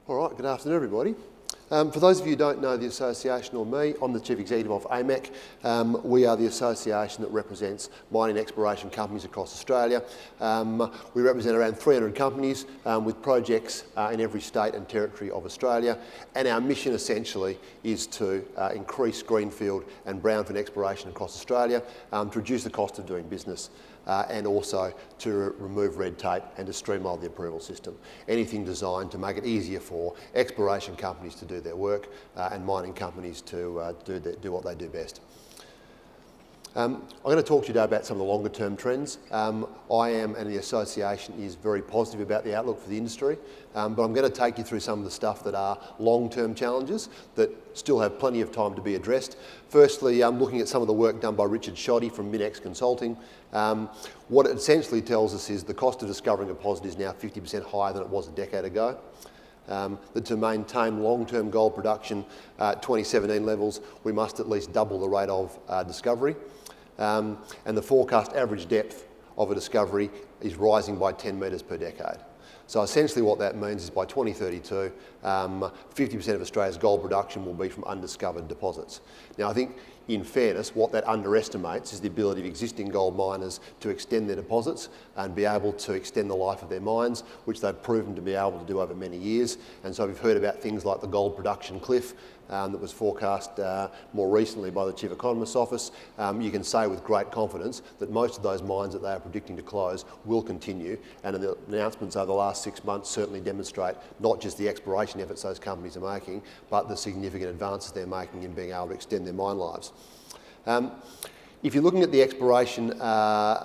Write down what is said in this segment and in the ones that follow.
All right, good afternoon everybody. For those of you who don't know the association or me, I'm the Chief Executive of AMEC. We are the association that represents mining exploration companies across Australia. We represent around 300 companies with projects in every state and territory of Australia, and our mission essentially is to increase greenfield and brownfield exploration across Australia, to reduce the cost of doing business, and also to remove red tape and to streamline the approval system. Anything designed to make it easier for exploration companies to do their work and mining companies to do what they do best. I'm going to talk to you today about some of the longer term trends. I am, and the association is very positive about the outlook for the industry, but I'm going to take you through some of the stuff that are long-term challenges that still have plenty of time to be addressed. Firstly, I'm looking at some of the work done by Richard Shoddy from Minex Consulting. What it essentially tells us is the cost of discovering a deposit is now 50% higher than it was a decade ago. That to maintain long-term gold production at 2017 levels, we must at least double the rate of discovery. And the forecast average depth of a discovery is rising by 10 metres per decade. So essentially what that means is by 2032, 50% of Australia's gold production will be from undiscovered deposits. Now I think in fairness, what that underestimates is the ability of existing gold miners to extend their deposits and be able to extend the life of their mines, which they've proven to be able to do over many years. And so we've heard about things like the gold production cliff that was forecast more recently by the Chief Economist's Office. You can say with great confidence that most of those mines that they are predicting to close will continue, and the announcements over the last 6 months certainly demonstrate not just the exploration efforts those companies are making, but the significant advances they're making in being able to extend their mine lives. If you're looking at the exploration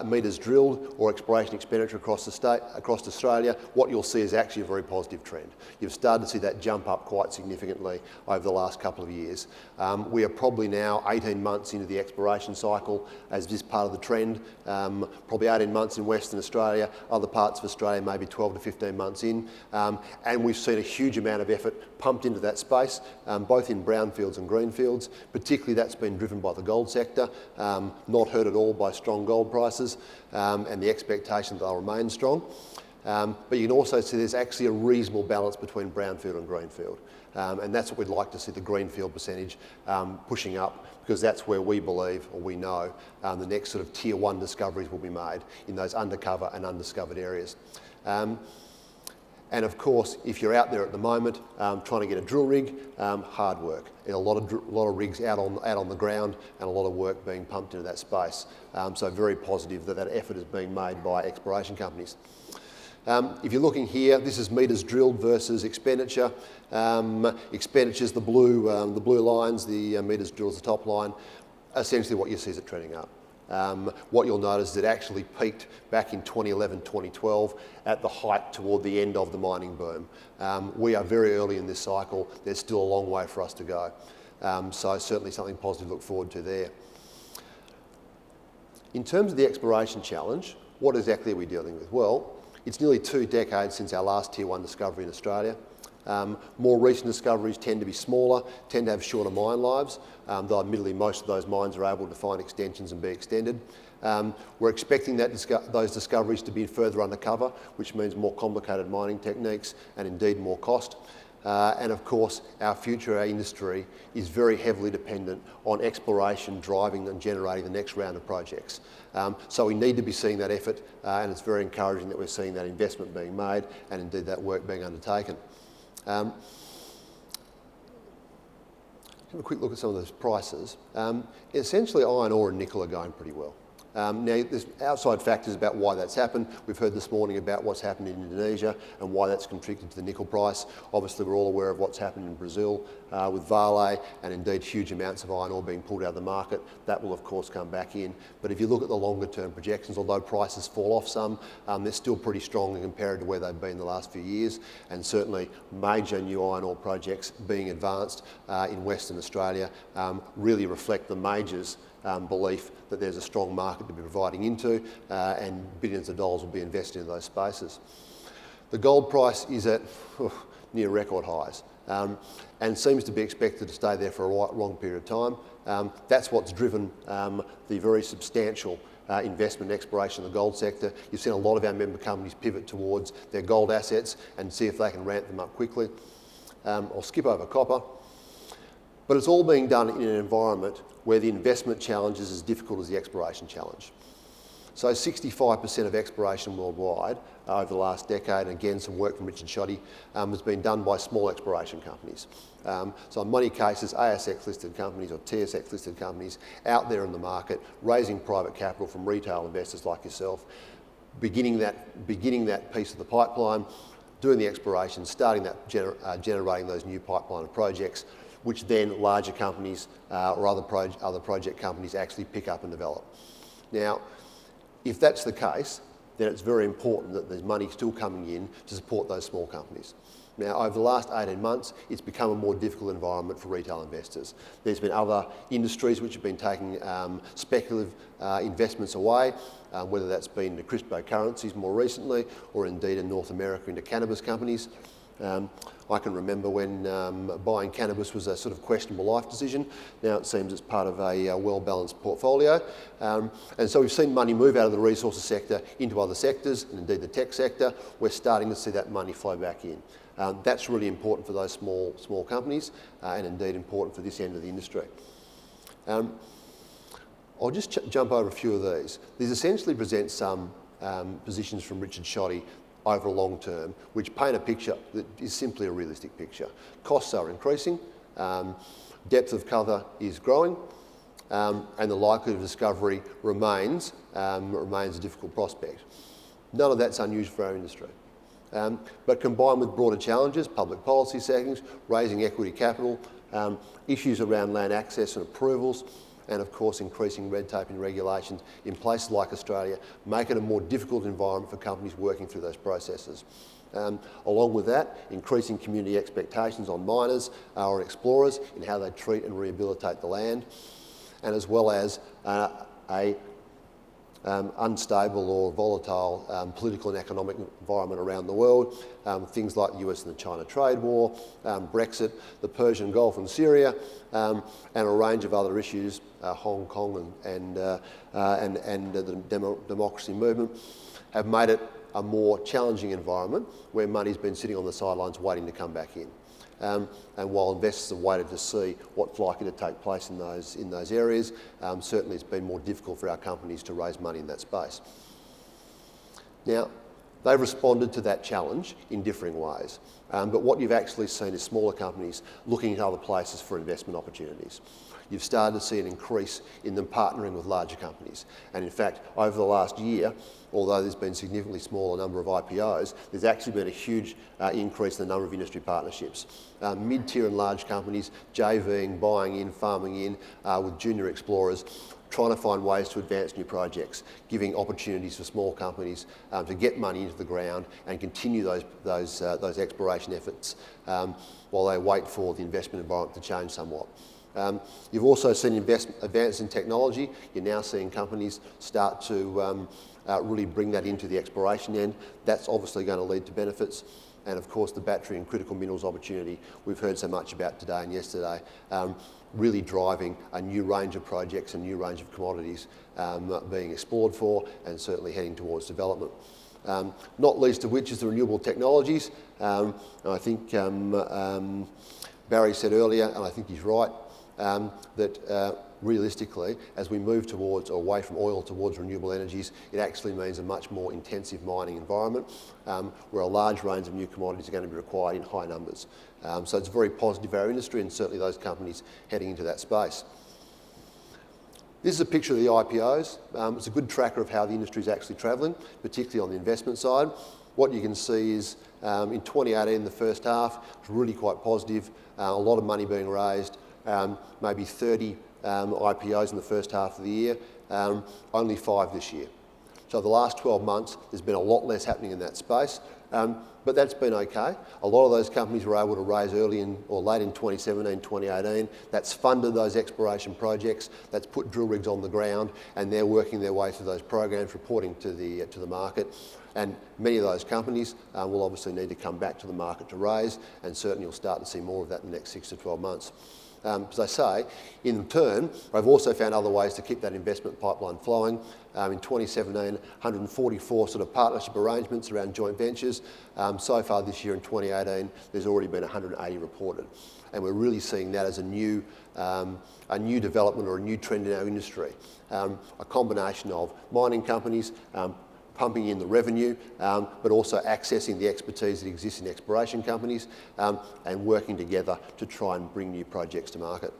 metres drilled or exploration expenditure across Australia, what you'll see is actually a very positive trend. You've started to see that jump up quite significantly over the last couple of years. We are probably now 18 months into the exploration cycle as this part of the trend, probably 18 months in Western Australia, other parts of Australia maybe 12 to 15 months in, and we've seen a huge amount of effort pumped into that space, both in brownfields and greenfields. Particularly that's been driven by the gold sector. Not hurt at all by strong gold prices and the expectation that they'll remain strong. But you can also see there's actually a reasonable balance between brownfield and greenfield. And that's what we'd like to see, the greenfield percentage pushing up, because that's where we believe, or we know, the next sort of tier 1 discoveries will be made in those undercover and undiscovered areas. And of course, if you're out there at the moment trying to get a drill rig, hard work. And a lot of rigs out on the ground and a lot of work being pumped into that space. So very positive that effort is being made by exploration companies. If you're looking here, this is metres drilled versus expenditure. Expenditure's the blue lines, the metres drilled is the top line. Essentially what you see is it trending up. What you'll notice is it actually peaked back in 2011, 2012 at the height toward the end of the mining boom. We are very early in this cycle. There's still a long way for us to go. So certainly something positive to look forward to there. In terms of the exploration challenge, what exactly are we dealing with? Well, it's nearly 2 decades since our last tier 1 discovery in Australia. More recent discoveries tend to be smaller, tend to have shorter mine lives, though admittedly most of those mines are able to find extensions and be extended. We're expecting those discoveries to be further undercover, which means more complicated mining techniques and indeed more cost. And of course, our future, our industry, is very heavily dependent on exploration driving and generating the next round of projects. So we need to be seeing that effort, and it's very encouraging that we're seeing that investment being made and indeed that work being undertaken. Have a quick look at some of those prices. Essentially, iron ore and nickel are going pretty well. Now, there's outside factors about why that's happened. We've heard this morning about what's happened in Indonesia and why that's contributed to the nickel price. Obviously, we're all aware of what's happened in Brazil with Vale, and indeed huge amounts of iron ore being pulled out of the market. That will, of course, come back in. But if you look at the longer term projections, although prices fall off some, they're still pretty strong compared to where they've been the last few years. And certainly, major new iron ore projects being advanced in Western Australia really reflect the majors' belief that there's a strong market to be providing into and billions of dollars will be invested in those spaces. The gold price is at near record highs and seems to be expected to stay there for a long period of time. That's what's driven the very substantial investment and exploration in the gold sector. You've seen a lot of our member companies pivot towards their gold assets and see if they can ramp them up quickly. I'll skip over copper. But it's all being done in an environment where the investment challenge is as difficult as the exploration challenge. So 65% of exploration worldwide over the last decade, and again some work from Richard Schodde, has been done by small exploration companies. So in many cases, ASX listed companies or TSX listed companies out there in the market, raising private capital from retail investors like yourself, beginning that piece of the pipeline, doing the exploration, starting that generating those new pipeline of projects, which then larger companies or other project companies actually pick up and develop. Now, if that's the case, then it's very important that there's money still coming in to support those small companies. Now, over the last 18 months, it's become a more difficult environment for retail investors. There's been other industries which have been taking speculative investments away, whether that's been into cryptocurrencies more recently, or indeed in North America into cannabis companies. I can remember when buying cannabis was a sort of questionable life decision. Now it seems it's part of a well-balanced portfolio. And so we've seen money move out of the resources sector into other sectors, and indeed the tech sector. We're starting to see that money flow back in. That's really important for those small companies, and indeed important for this end of the industry. I'll just jump over a few of these. These essentially present some positions from Richard Schodde over a long term, which paint a picture that is simply a realistic picture. Costs are increasing, depth of cover is growing, and the likelihood of discovery remains a difficult prospect. None of that's unusual for our industry. But combined with broader challenges, public policy settings, raising equity capital, issues around land access and approvals, and of course increasing red tape and regulations in places like Australia make it a more difficult environment for companies working through those processes. Along with that, increasing community expectations on miners or explorers in how they treat and rehabilitate the land, and as well as unstable or volatile political and economic environment around the world, things like the US and the China trade war, Brexit, the Persian Gulf and Syria, and a range of other issues, Hong Kong and the democracy movement, have made it a more challenging environment where money's been sitting on the sidelines waiting to come back in. And while investors have waited to see what's likely to take place in those areas, certainly it's been more difficult for our companies to raise money in that space. Now, they've responded to that challenge in differing ways, but what you've actually seen is smaller companies looking at other places for investment opportunities. You've started to see an increase in them partnering with larger companies. And in fact, over the last year, although there's been a significantly smaller number of IPOs, there's actually been a huge increase in the number of industry partnerships. Mid-tier and large companies JVing, buying in, farming in with junior explorers, trying to find ways to advance new projects, giving opportunities for small companies to get money into the ground and continue those exploration efforts while they wait for the investment environment to change somewhat. You've also seen advances in technology. You're now seeing companies start to really bring that into the exploration end. That's obviously going to lead to benefits. And of course, the battery and critical minerals opportunity we've heard so much about today and yesterday, really driving a new range of projects and new range of commodities being explored for and certainly heading towards development. Not least of which is the renewable technologies. I think Barry said earlier, and I think he's right, that realistically, as we move towards or away from oil towards renewable energies, it actually means a much more intensive mining environment where a large range of new commodities are going to be required in high numbers. So it's very positive for our industry and certainly those companies heading into that space. This is a picture of the IPOs. It's a good tracker of how the industry is actually travelling, particularly on the investment side. What you can see is in 2018, the first half, it was really quite positive, a lot of money being raised, maybe 30 IPOs in the first half of the year, only 5 this year. So the last 12 months, there's been a lot less happening in that space, but that's been okay. A lot of those companies were able to raise early or late in 2017, 2018. That's funded those exploration projects, that's put drill rigs on the ground, and they're working their way through those programs, reporting to the market. And many of those companies will obviously need to come back to the market to raise, and certainly you'll start to see more of that in the next 6 to 12 months. As I say, in turn, I've also found other ways to keep that investment pipeline flowing. In 2017, 144 sort of partnership arrangements around joint ventures. So far this year in 2018, there's already been 180 reported. And we're really seeing that as a new development or a new trend in our industry. A combination of mining companies pumping in the revenue, but also accessing the expertise that exists in exploration companies and working together to try and bring new projects to market.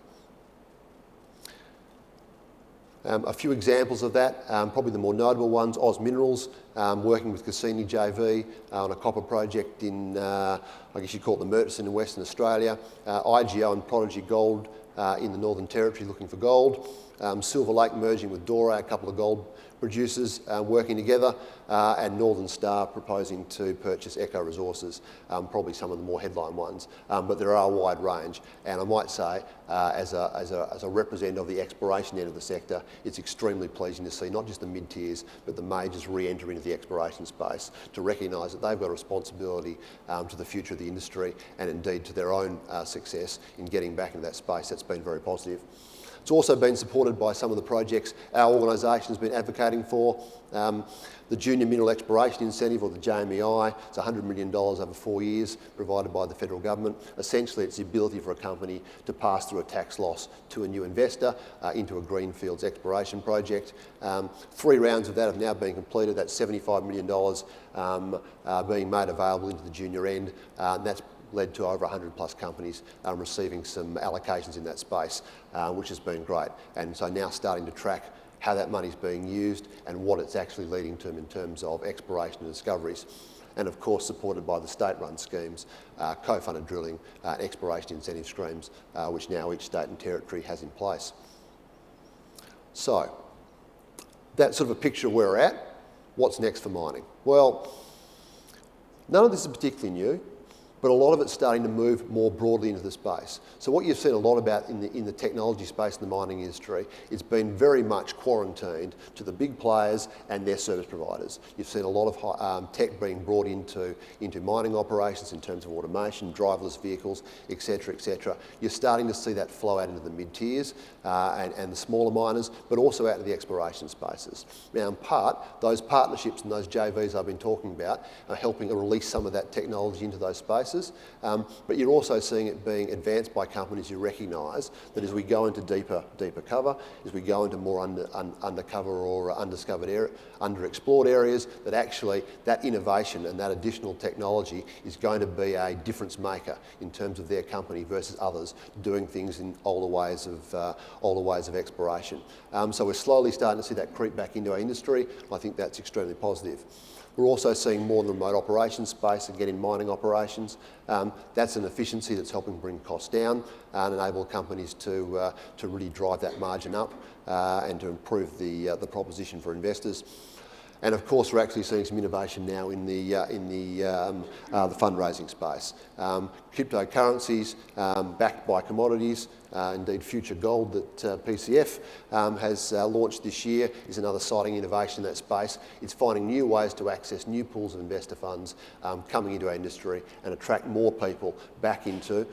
A few examples of that, probably the more notable ones, Oz Minerals, working with Cassini JV on a copper project in, I guess you'd call it the Murchison in Western Australia, IGO and Prodigy Gold in the Northern Territory looking for gold, Silver Lake merging with Dora, a couple of gold producers working together, and Northern Star proposing to purchase Echo Resources, probably some of the more headline ones, but there are a wide range. And I might say, as a representative of the exploration end of the sector, it's extremely pleasing to see not just the mid-tiers, but the majors re-enter into the exploration space to recognise that they've got a responsibility to the future of the industry and indeed to their own success in getting back into that space. That's been very positive. It's also been supported by some of the projects our organisation has been advocating for. The Junior Mineral Exploration Incentive, or the JMEI, it's $100 million over 4 years provided by the federal government. Essentially, it's the ability for a company to pass through a tax loss to a new investor into a greenfields exploration project. 3 rounds of that have now been completed. That's $75 million being made available into the junior end. That's led to over 100 plus companies receiving some allocations in that space, which has been great. And so now starting to track how that money's being used and what it's actually leading to in terms of exploration and discoveries. And of course supported by the state-run schemes, co-funded drilling, exploration incentive streams, which now each state and territory has in place. So, that's sort of a picture of where we're at. What's next for mining? Well, none of this is particularly new, but a lot of it's starting to move more broadly into the space. So what you've seen a lot about in the technology space in the mining industry, it's been very much quarantined to the big players and their service providers. You've seen a lot of tech being brought into mining operations in terms of automation, driverless vehicles, etc., etc. You're starting to see that flow out into the mid-tiers and the smaller miners, but also out into the exploration spaces. Now, in part, those partnerships and those JVs I've been talking about are helping to release some of that technology into those spaces. But you're also seeing it being advanced by companies who recognise that as we go into deeper cover, as we go into more undercover or underexplored areas, that actually that innovation and that additional technology is going to be a difference maker in terms of their company versus others doing things in older ways of exploration. So we're slowly starting to see that creep back into our industry. I think that's extremely positive. We're also seeing more in the remote operations space, again in mining operations. That's an efficiency that's helping bring costs down and enable companies to really drive that margin up and to improve the proposition for investors. And of course, we're actually seeing some innovation now in the fundraising space. Cryptocurrencies backed by commodities, indeed future gold that PCF has launched this year is another exciting innovation in that space. It's finding new ways to access new pools of investor funds coming into our industry and attract more people back into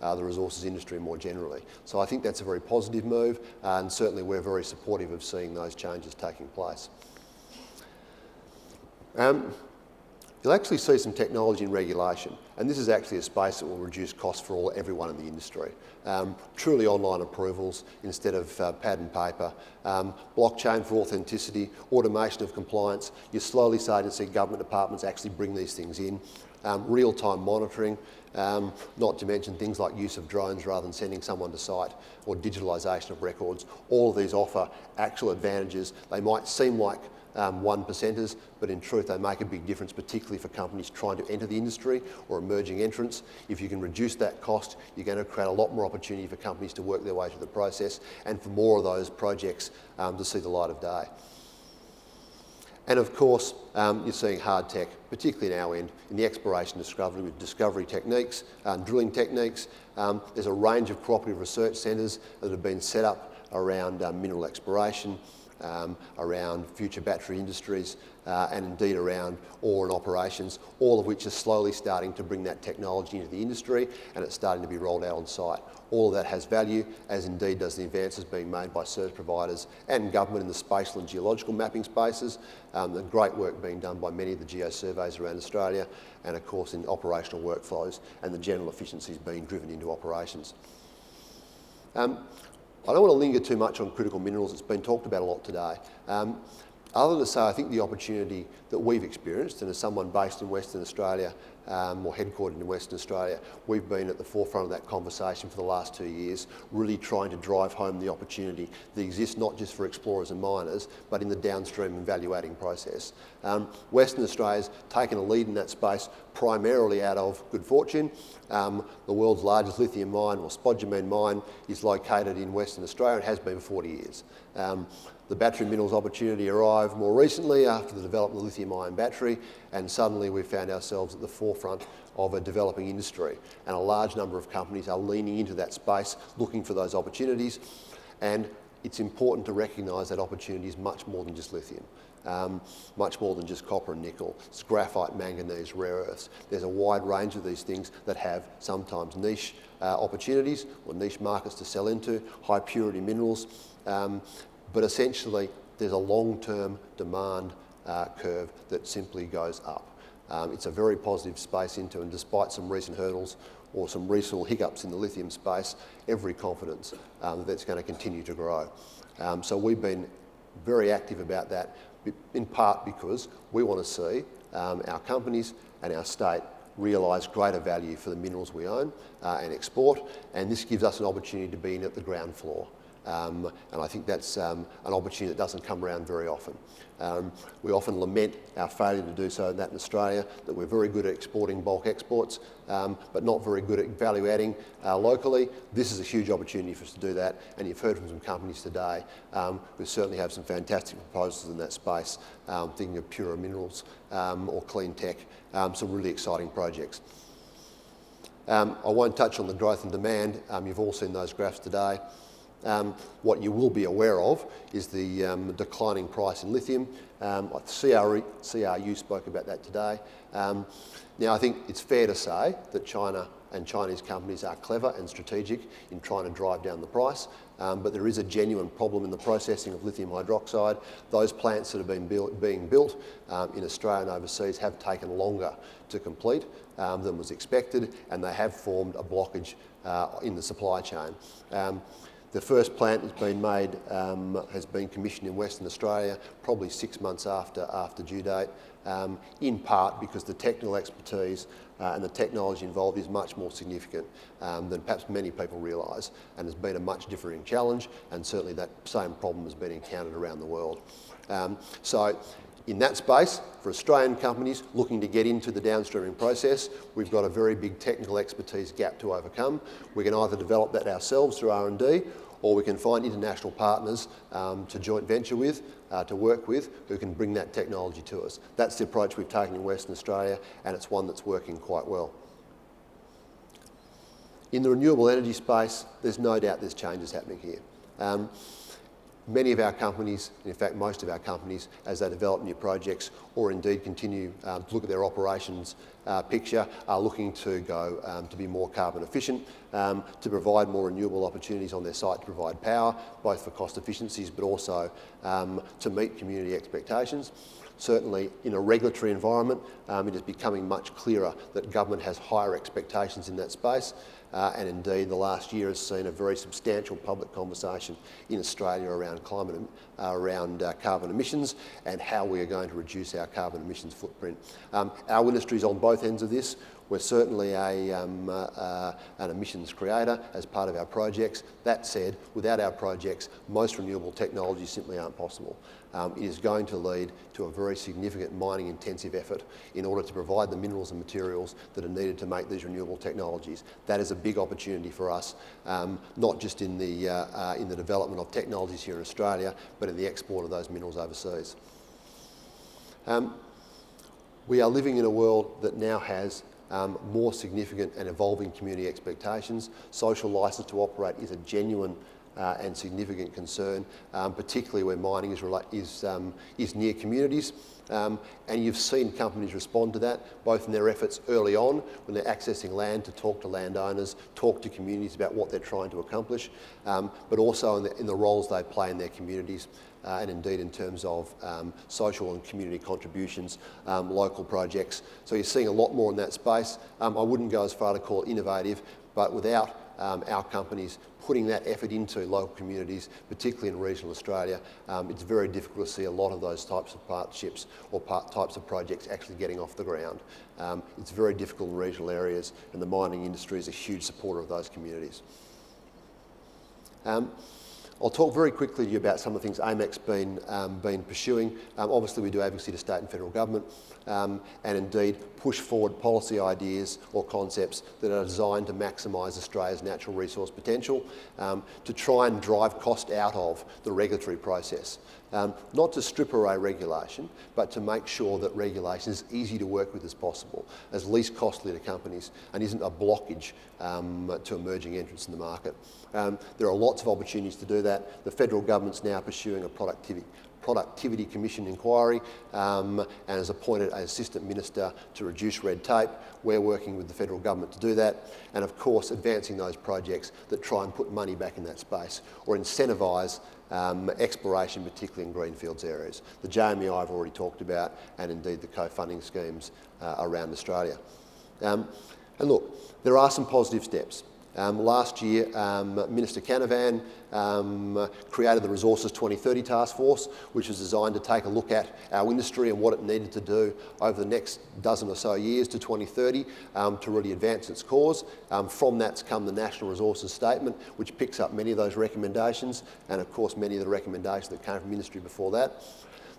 the resources industry more generally. So I think that's a very positive move, and certainly we're very supportive of seeing those changes taking place. You'll actually see some technology and regulation, and this is actually a space that will reduce costs for everyone in the industry. Truly online approvals instead of pad and paper, blockchain for authenticity, automation of compliance. You're slowly starting to see government departments actually bring these things in. Real-time monitoring, not to mention things like use of drones rather than sending someone to site, or digitalisation of records. All of these offer actual advantages. They might seem like 1%ers, but in truth they make a big difference, particularly for companies trying to enter the industry or emerging entrants. If you can reduce that cost, you're going to create a lot more opportunity for companies to work their way through the process and for more of those projects to see the light of day. And of course, you're seeing hard tech, particularly in our end, in the exploration discovery with discovery techniques, drilling techniques. There's a range of cooperative research centres that have been set up around mineral exploration, around future battery industries, and indeed around ore and operations, all of which are slowly starting to bring that technology into the industry, and it's starting to be rolled out on site. All of that has value, as indeed does the advances being made by service providers and government in the spatial and geological mapping spaces, the great work being done by many of the geo-surveys around Australia, and of course in operational workflows and the general efficiencies being driven into operations. I don't want to linger too much on critical minerals. It's been talked about a lot today. Other than to say, I think the opportunity that we've experienced, and as someone based in Western Australia, or headquartered in Western Australia, we've been at the forefront of that conversation for the last 2 years, really trying to drive home the opportunity that exists not just for explorers and miners, but in the downstream and value-adding process. Western Australia's taken a lead in that space primarily out of good fortune. The world's largest lithium mine, or spodumene mine, is located in Western Australia and has been for 40 years. The battery minerals opportunity arrived more recently after the development of the lithium-ion battery, and suddenly we found ourselves at the forefront of a developing industry, and a large number of companies are leaning into that space, looking for those opportunities, and it's important to recognise that opportunity is much more than just lithium. Much more than just copper and nickel. It's graphite, manganese, rare earths. There's a wide range of these things that have sometimes niche opportunities or niche markets to sell into, high purity minerals, but essentially there's a long-term demand curve that simply goes up. It's a very positive space into, and despite some recent hurdles or some recent hiccups in the lithium space, every confidence that it's going to continue to grow. So we've been very active about that, in part because we want to see our companies and our state realise greater value for the minerals we own and export, and this gives us an opportunity to be in at the ground floor. And I think that's an opportunity that doesn't come around very often. We often lament our failure to do so in Australia, that we're very good at exporting bulk exports, but not very good at value adding locally. This is a huge opportunity for us to do that, and you've heard from some companies today. We certainly have some fantastic proposals in that space, thinking of purer minerals or clean tech, some really exciting projects. I won't touch on the growth and demand. You've all seen those graphs today. What you will be aware of is the declining price in lithium. CRU spoke about that today. Now, I think it's fair to say that China and Chinese companies are clever and strategic in trying to drive down the price, but there is a genuine problem in the processing of lithium hydroxide. Those plants that have been being built in Australia and overseas have taken longer to complete than was expected, and they have formed a blockage in the supply chain. The first plant has been made, has been commissioned in Western Australia, probably 6 months after due date, in part because the technical expertise and the technology involved is much more significant than perhaps many people realise, and has been a much differing challenge, and certainly that same problem has been encountered around the world. So in that space, for Australian companies looking to get into the downstreaming process, we've got a very big technical expertise gap to overcome. We can either develop that ourselves through R&D, or we can find international partners to joint venture with, to work with, who can bring that technology to us. That's the approach we've taken in Western Australia, and it's one that's working quite well. In the renewable energy space, there's no doubt there's changes happening here. Many of our companies, in fact most of our companies, as they develop new projects or indeed continue to look at their operations picture, are looking to go to be more carbon efficient, to provide more renewable opportunities on their site to provide power, both for cost efficiencies but also to meet community expectations. Certainly in a regulatory environment, it is becoming much clearer that government has higher expectations in that space. And indeed, the last year has seen a very substantial public conversation in Australia around carbon emissions and how we are going to reduce our carbon emissions footprint. Our industry is on both ends of this. We're certainly an emissions creator as part of our projects. That said, without our projects, most renewable technologies simply aren't possible. It is going to lead to a very significant mining intensive effort in order to provide the minerals and materials that are needed to make these renewable technologies. That is a big opportunity for us, not just in the development of technologies here in Australia, but in the export of those minerals overseas. We are living in a world that now has more significant and evolving community expectations. Social licence to operate is a genuine and significant concern, particularly where mining is near communities. And you've seen companies respond to that, both in their efforts early on, when they're accessing land to talk to landowners, talk to communities about what they're trying to accomplish, but also in the roles they play in their communities, and indeed in terms of social and community contributions, local projects. So you're seeing a lot more in that space. I wouldn't go as far to call it innovative, but without our companies putting that effort into local communities, particularly in regional Australia, it's very difficult to see a lot of those types of partnerships or types of projects actually getting off the ground. It's very difficult in regional areas, and the mining industry is a huge supporter of those communities. I'll talk very quickly to you about some of the things AMEC's been pursuing. Obviously, we do advocacy to state and federal government, and indeed push forward policy ideas or concepts that are designed to maximise Australia's natural resource potential, to try and drive cost out of the regulatory process. Not to strip away regulation, but to make sure that regulation is easy to work with as possible, as least costly to companies, and isn't a blockage to emerging entrants in the market. There are lots of opportunities to do that. The federal government's now pursuing a Productivity Commission inquiry and has appointed an Assistant Minister to reduce red tape. We're working with the federal government to do that, and of course advancing those projects that try and put money back in that space or incentivise exploration, particularly in greenfields areas. The JMEI I've already talked about, and indeed the co-funding schemes around Australia. And look, there are some positive steps. Last year, Minister Canavan created the Resources 2030 Task Force, which was designed to take a look at our industry and what it needed to do over the next dozen or so years to 2030 to really advance its cause. From that's come the National Resources Statement, which picks up many of those recommendations, and of course many of the recommendations that came from industry before that.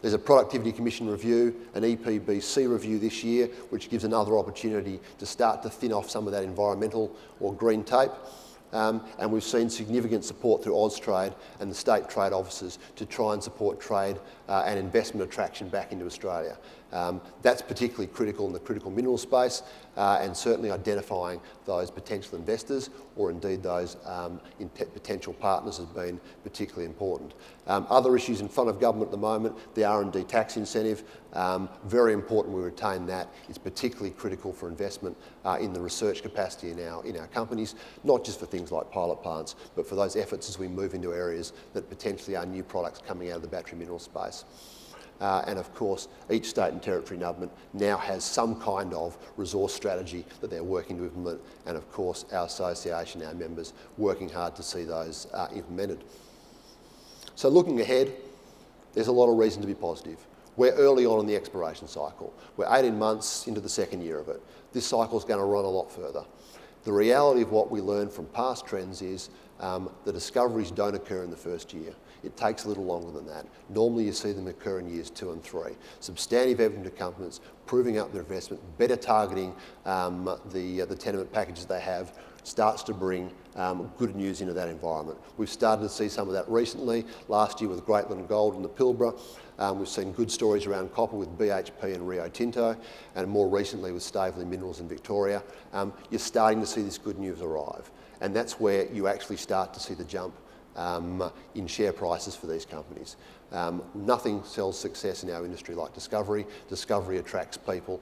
There's a Productivity Commission review, an EPBC review this year, which gives another opportunity to start to thin off some of that environmental or green tape. And we've seen significant support through Austrade and the state trade offices to try and support trade and investment attraction back into Australia. That's particularly critical in the critical mineral space, and certainly identifying those potential investors or indeed those potential partners has been particularly important. Other issues in front of government at the moment, the R&D tax incentive, very important we retain that. It's particularly critical for investment in the research capacity in our companies, not just for things like pilot plants, but for those efforts as we move into areas that potentially are new products coming out of the battery mineral space. And of course, each state and territory government now has some kind of resource strategy that they're working to implement, and of course our association, our members, working hard to see those implemented. So looking ahead, there's a lot of reason to be positive. We're early on in the exploration cycle. We're 18 months into the second year of it. This cycle's going to run a lot further. The reality of what we learn from past trends is the discoveries don't occur in the first year. It takes a little longer than that. Normally you see them occur in years 2 and 3. Substantive evidence to companies proving up their investment, better targeting the tenement packages they have, starts to bring good news into that environment. We've started to see some of that recently. Last year with Greatland Gold in the Pilbara. We've seen good stories around copper with BHP and Rio Tinto, and more recently with Staveley Minerals in Victoria. You're starting to see this good news arrive, and that's where you actually start to see the jump in share prices for these companies. Nothing sells success in our industry like discovery. Discovery attracts people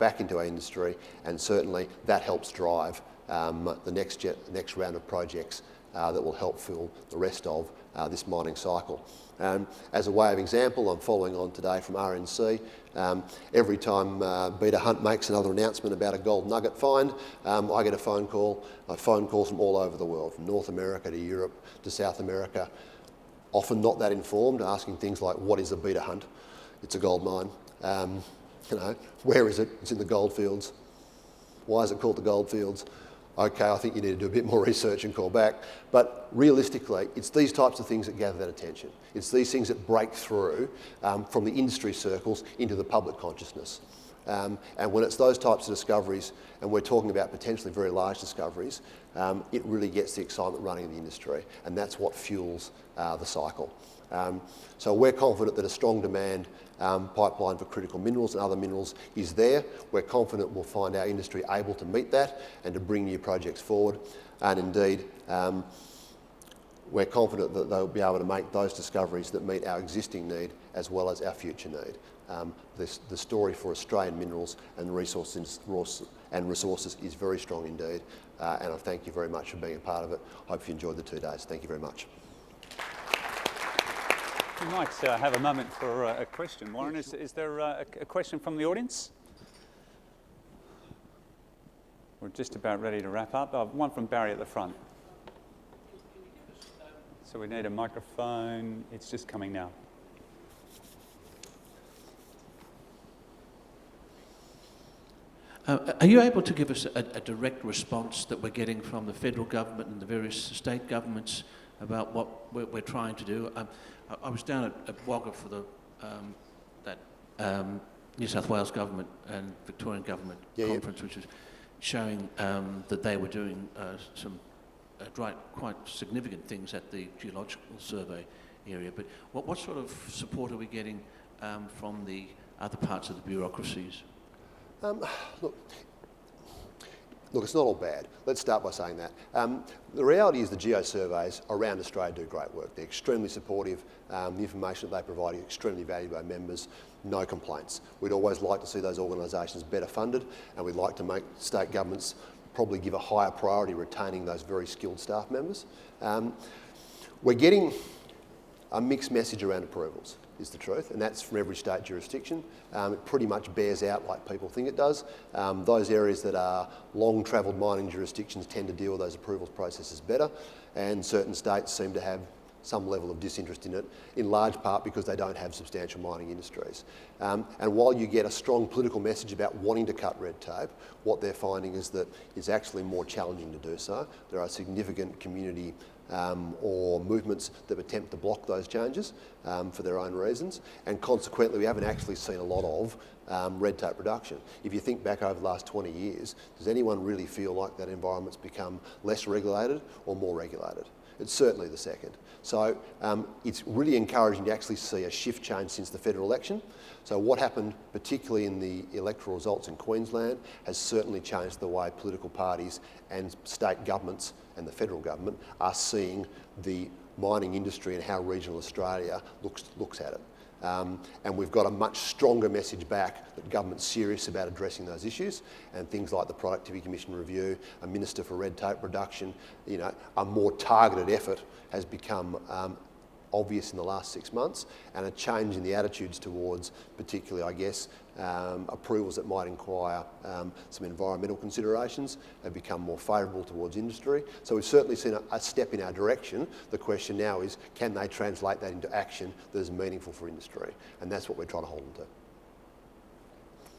back into our industry, and certainly that helps drive the next round of projects that will help fill the rest of this mining cycle. As a way of example, I'm following on today from RNC. Every time Beta Hunt makes another announcement about a gold nugget find, I get a phone call from all over the world, from North America to Europe to South America, often not that informed, asking things like, what is a Beta Hunt? It's a gold mine. Where is it? It's in the goldfields. Why is it called the goldfields? Okay, I think you need to do a bit more research and call back. But realistically, it's these types of things that gather that attention. It's these things that break through from the industry circles into the public consciousness. And when it's those types of discoveries, and we're talking about potentially very large discoveries, it really gets the excitement running in the industry, and that's what fuels the cycle. So we're confident that a strong demand pipeline for critical minerals and other minerals is there. We're confident we'll find our industry able to meet that and to bring new projects forward. And indeed, we're confident that they'll be able to make those discoveries that meet our existing need as well as our future need. The story for Australian minerals and resources is very strong indeed, and I thank you very much for being a part of it. I hope you enjoyed the 2 days. Thank you very much. We might have a moment for a question. Waaren, is there a question from the audience? We're just about ready to wrap up. One from Barry at the front. So we need a microphone. It's just coming now. Are you able to give us a direct response that we're getting from the federal government and the various state governments about what we're trying to do? I was down at Wagga for that New South Wales government and Victorian government conference, which was showing that they were doing some quite significant things at the geological survey area. But what sort of support are we getting from the other parts of the bureaucracies? Look, it's not all bad. Let's start by saying that. The reality is the geo-surveys around Australia do great work. They're extremely supportive. The information that they provide is extremely valued by members. No complaints. We'd always like to see those organisations better funded, and we'd like to make state governments probably give a higher priority retaining those very skilled staff members. We're getting a mixed message around approvals, is the truth, and that's from every state jurisdiction. It pretty much bears out like people think it does. Those areas that are long-travelled mining jurisdictions tend to deal with those approvals processes better, and certain states seem to have some level of disinterest in it, in large part because they don't have substantial mining industries. And while you get a strong political message about wanting to cut red tape, what they're finding is that it's actually more challenging to do so. There are significant community or movements that attempt to block those changes for their own reasons, and consequently we haven't actually seen a lot of red tape reduction. If you think back over the last 20 years, does anyone really feel like that environment's become less regulated or more regulated? It's certainly the second. So it's really encouraging to actually see a shift change since the federal election. So what happened, particularly in the electoral results in Queensland, has certainly changed the way political parties and state governments and the federal government are seeing the mining industry and how regional Australia looks at it. And we've got a much stronger message back that government's serious about addressing those issues, and things like the Productivity Commission review, a Minister for Red Tape Reduction, a more targeted effort has become obvious in the last 6 months, and a change in the attitudes towards particularly, I guess, approvals that might require some environmental considerations have become more favourable towards industry. So we've certainly seen a step in our direction. The question now is, can they translate that into action that is meaningful for industry? And that's what we're trying to hold them to.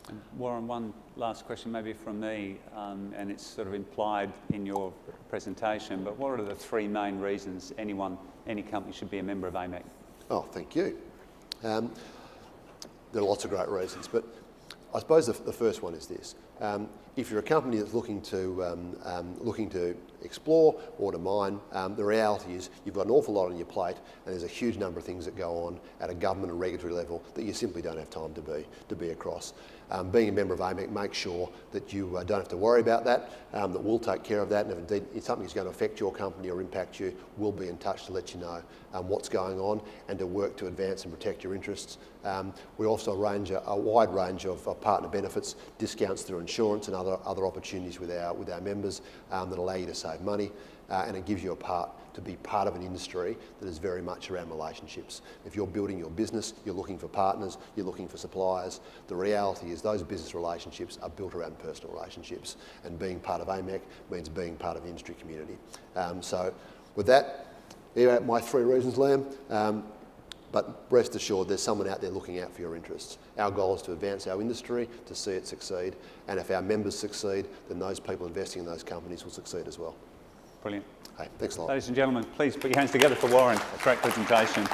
And Waaren, one last question maybe from me, and it's sort of implied in your presentation, but what are the 3 main reasons any company should be a member of AMEC? Oh, thank you. There are lots of great reasons, but I suppose the first one is this. If you're a company that's looking to explore or to mine, the reality is you've got an awful lot on your plate, and there's a huge number of things that go on at a government and regulatory level that you simply don't have time to be across. Being a member of AMEC makes sure that you don't have to worry about that, that we'll take care of that, and if indeed it's something that's going to affect your company or impact you, we'll be in touch to let you know what's going on and to work to advance and protect your interests. We also arrange a wide range of partner benefits, discounts through insurance and other opportunities with our members that allow you to save money, and it gives you to be part of an industry that is very much around relationships. If you're building your business, you're looking for partners, you're looking for suppliers. The reality is those business relationships are built around personal relationships, and being part of AMEC means being part of the industry community. So with that, here are my 3 reasons, Liam. But rest assured, there's someone out there looking out for your interests. Our goal is to advance our industry, to see it succeed, and if our members succeed, then those people investing in those companies will succeed as well. Brilliant. Hey, thanks a lot. Ladies and gentlemen, please put your hands together for Waaren. A great presentation.